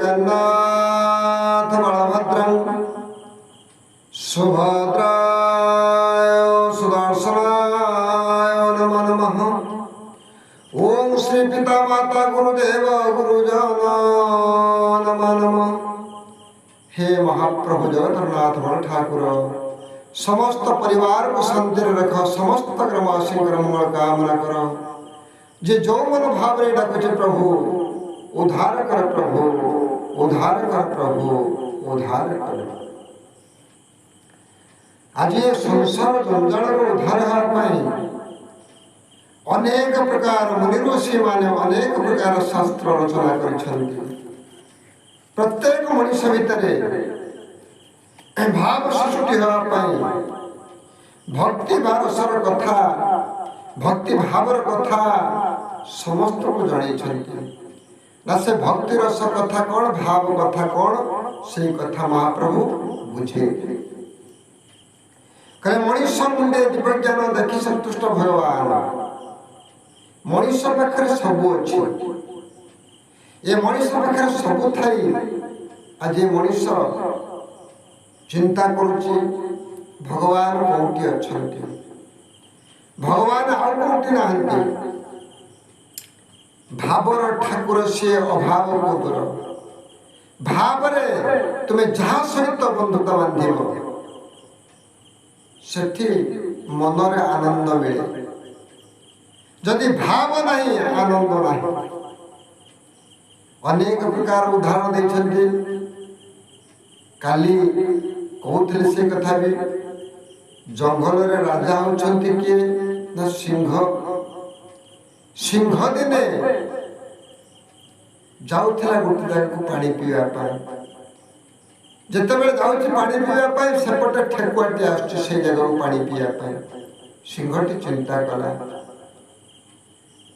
जगन्नाथ बलभद्रं सुभद्राय सुदर्शनाय नमो नमः। ओम श्री पिता माता गुरुदेव गुरुजन नमो नमः। हे महाप्रभु जगन्नाथ बल ठाकुर समस्त परिवार को शांति रख, समस्त ग्रामवासी मंगल कामना कर। जे जो मन भाव डाकुचे प्रभु उद्धार कर, प्रभु उद्धार कर, प्रभु उद्धार कर। आज ये संसार जंजाल उद्धार होने अनेक प्रकार मुनि ऋषि माने अनेक प्रकार शास्त्र रचना कर। प्रत्येक मनुष्य भितर भाव सृष्टि होगापी भक्ति भारसर कथा भक्ति भावर कथा समस्त को जन ना से भक्ति रस कथा कौन भाव कथा कौन से कथा महाप्रभु बुझे कहे मनुष्य मुंडे दिव्यज्ञान देखी संतुष्ट भगवान मनुष्य पाखे सबू अच्छे ये मनुष्य पाखे सबू थी आज मनुष्य चिंता करुच्ची भगवान कौटी अच्छा भगवान आउ कौटी ना भावर ठाकुर सी अभाव को दूर भाव तुम्हें जहाँ सहित बंधुता बांधिब सेठी मनरे आनंद मिले जदि भाव नहीं आनंद नहीं। अनेक प्रकार उदाहरण देते काली कहते से कथा भी जंगल रे राजा होचंती किए ना सिंह सिंह दिने जाउथिला गोटे जगह पानी पीवा पाए जिते बेले जाउछि पानी पीवा पाए सेपटे ठेकुआटी आसुछि से जगह पानी पीवा पाए सिंहटी चिंता कला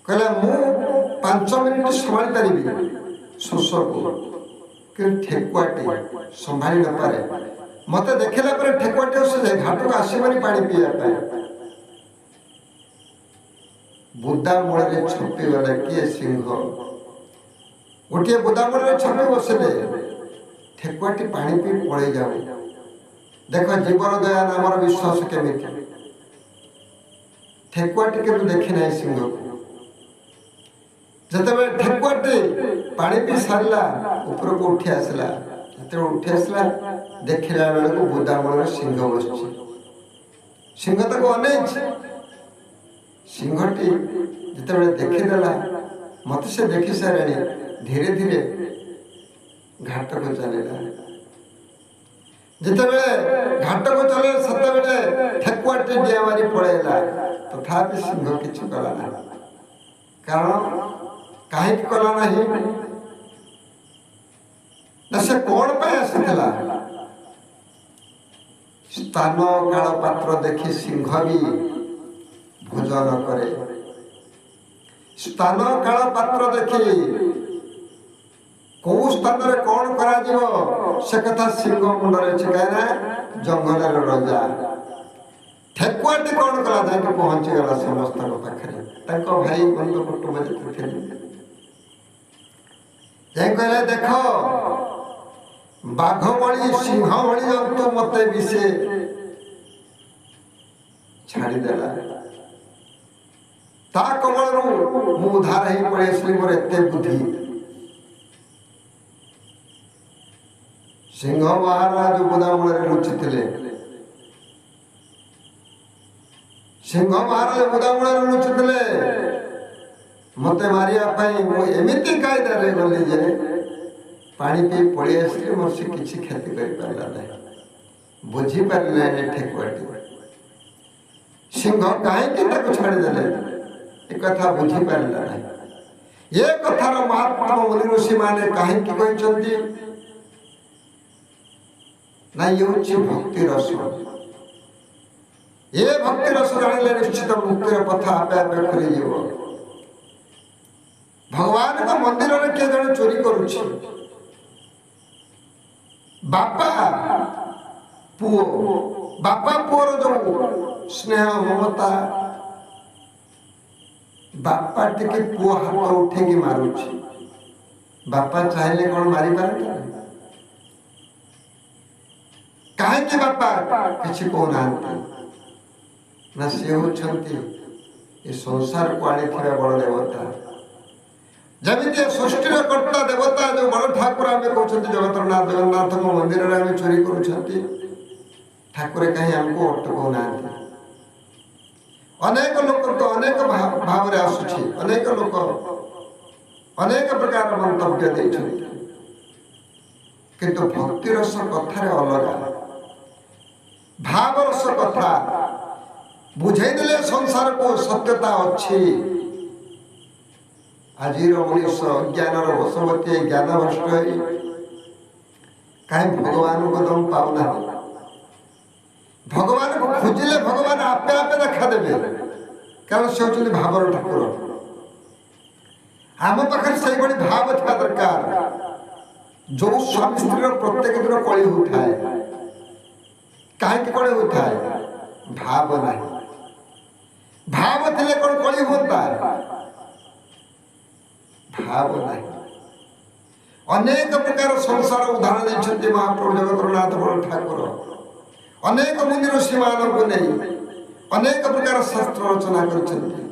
कहला मु 5 मिनिट संभाली पारिबी शोष को कि ठेकुआटी संभाली न पारे मत देखला पर ठेकुआटी से घाट को आसीबानी पानी पीवा पाए बुद्धा मूल छपी गले किए सिंह गोटे बुद्धा मूल छपी बसले ठेकुआटी पानी पी पड़े जाऊ देख जीवन दया नाम विश्वास केमी ठेकुआटी के देखी ना सिंह को जिते ठेकुआटी पानी पी सारा ऊपर को उठी आसला जो उठी आसला देखला बेल को बुद्धा मूल सिंह बस सिंह तक अनेक सिंहटी जिते देखीदेला मत से देखी सारे धीरे धीरे घाट को चलेगा जिते घाट को चले से ठेकुआटी डिया मारी पड़ेगा तथापि सिंह किसी कला ना कारण कहीं कला नहीं ना से कौन पे आसीला स्थान काल पात्र देखी सिंह भी भोजन करे स्थान काल पात्र देखी कौ स्थान रे कौन करा जीवो से कथा सिंह मुंडरे अछि कहना जंगल रे राजा ठेकुआटी कौन कला जाके पहुंची गला समस्त को पाखरे ताको भाई बंधु कुटुंब जते थे जे कहले देखो बाघ भली सिंह भली जंतु मते विषे छाड़ी देला ता कमल मु उधार ही पड़े मोर एत बुद्धि सिंह महाराज बुदा मूल लुचिले सिंह महाराज बुदा मूल लुचिले मत मारियामती कायदारे गली जे पानी पी पलि आसली मोर से किसी क्षति कर बुझीपारे ठेकुआटी सिंह कहीं छाड़देले एक कथा बुझीपारा ना ये कथार महात्मा मुनि ऋषि माने कहीं कहते ना ये भक्ति रस ये भक्ति रस जाने निश्चित मुक्तिर पथ आपे आपे खुली जीव भगवान का मंदिर में किए जन चोरी करुछि बापा पुओर जो स्नेह ममता बापा टिके पुओ हाथ उठे मारुछि बापा चाहे कौन मारी पारे कहीं बापा किसी कहना ना सी होती संसार को आनी बड़ देवता जमी सृष्टिर कर्ता देवता जो बड़ ठाकुर आम कहते जगतर नाथ जगन्नाथ मंदिर में आम चोरी कर कहीं आमको अटकाऊना अनेक लोक तो अनेक भाव आसुची अनेक लोक अनेक प्रकार मंतव्य देते किंतु भक्ति रस कथार अलग भाव रस कथा बुझेदेले संसार को सत्यता अच्छी आज मनीष ज्ञानर वशवर्ती ज्ञान भ्रष्ट कहीं भगवान को दम पाऊना भगवान को खोजिले भगवान आपे आपे देखा देवे कारण से होती भावर ठाकुर आम पाखे से भाव था दरकार जो स्वामी स्त्री प्रत्येक दिन कली होता है कहीं कली होता है भाव नहीं भाव थे कौन कली होता है भाव नहीं अनेक प्रकार संसार उदाहरण देते महाप्रभु जगतरनाथ बड़ ठाकुर अनेक मुनि ऋषि मान को नहीं अनेक प्रकार शास्त्र रचना कर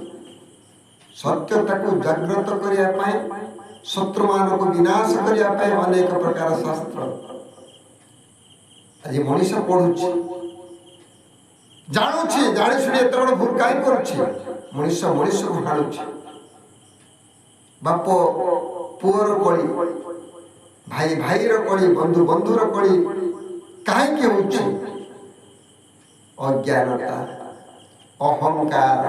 सत्यता को जागृत करने शत्रु मान को विनाश करने अनेक प्रकार शास्त्र आज मनीष पढ़ुची जानुची जानी शुणी एत बड़ भूल कहीं कर मनीष मनीष को हाणुची बाप पुअर कली भाई भाई कली बंधु बंधुर कली कहीं हो अज्ञानता अहंकार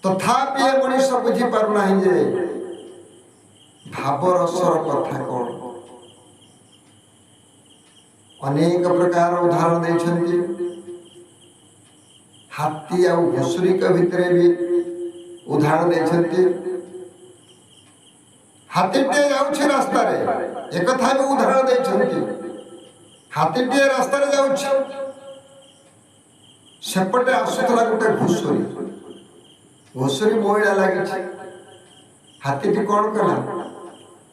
तथापि तो मनीष बुझी पारना जे भाव रसर कथा कौन अनेक प्रकार उदाहरण देते हाथी आ घुसुरी के भितर भी उदाहरण देते हाथीटे जाऊँ रास्ता एक भी उदाहरण देते हाथीटे रास्ता जाऊँ सेपटे आसुला गोटे घुसुरी घुसुरी महिला लगी हाथीटी कौन कला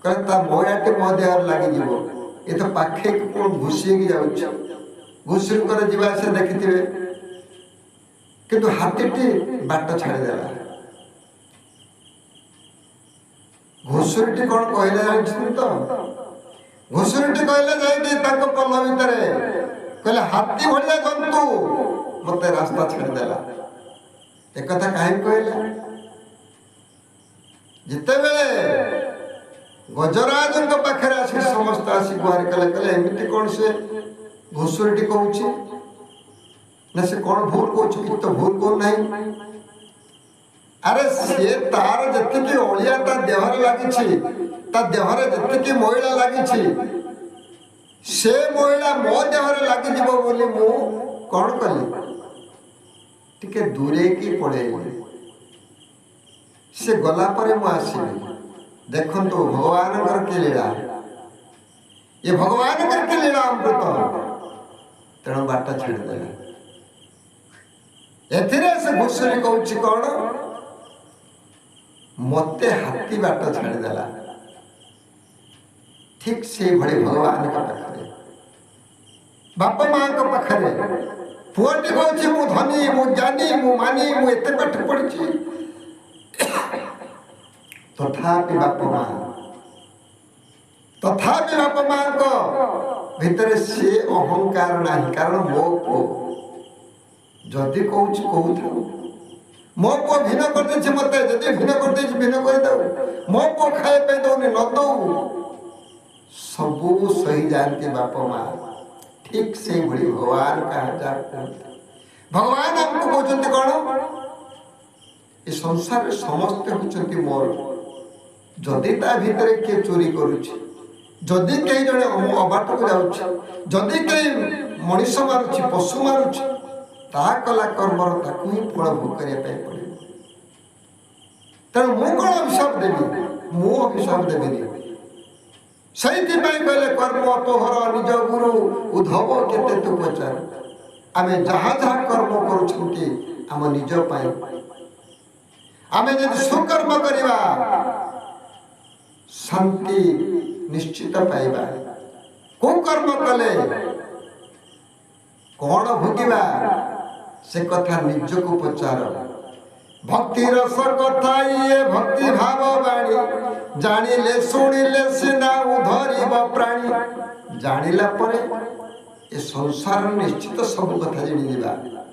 कहता महिलाटी मो देह लगी ये तो पाखे कौन घुसी जाऊँ घुसुरी कर जावास देखिथे किंतु हाथीटी बाट छाड़देला घुसुरीटी कौन कहले तो घुसुरीटी कहले पल भितर कहले हाथी भाया जंतु मत रास्ता छाड़देला एक कथा कहीं कहले जिते गजराज पाखे आसिक समस्त आसी गुहार कले कहले एमती कौन से घुसुरीटी कहूँ ना से कौन भूल कहूँ कि तो भूल कौन नहीं अरे सी तार जी अलिया देहर लगी देहर जी महिला लगी से महिला मो देहर लगी बोली मु कौन कली टिके दूरे की पड़े से गला पर मु आसबि देखु भगवान की लीला ये भगवान की लीला अमृत तेणु बाट छाड़देला एथिरे से घुसुरी कहूँ कौन मते हाथी बाट छाड़देला ठीक से भले भगवान का पाखे बापा माँ का पाखे पुअटी कहूँ मु धनी मु ज्ञानी मु मानी मु एते पाठ पढ़ी तथापि बापा माँ को भितर से अहंकार नहीं कारण मो पो जदि कहूँ कहू मो पो भिन्न कर मत जदि भिन्न कर भिन्न कर मो पो खाए दौनी न दौ सबू सही जानते बापा माँ ठीक से भली भगवान कहा भगवान हमको कहते कौन ये संसार समस्ते होती मोर जदि ता भितर किए चोरी करुच्ची कहीं जड़े अबाट को जाऊँगी कहीं मनीष मारुची पशु मारुची ता कला कर्मर ताकू ही फल भोग करने पड़े तेणु मु कौन अभिशाप देवी मु अभिशाप देवी से कहले कर्म तोहर निज गुरु उद्धव केते तू पचार आम जहाँ जहाँ कर्म करुम निज आम जब सुकर्म करवा शांति निश्चित पाइबा को कर्म कले कौन भोगिबा से कथा निज को पचार भक्ति रस कथा ये भक्ति भाव बाणी जानिले सुनिले सिना उधरिब प्राणी जानिला परे ए संसार निश्चित सब कथा जानी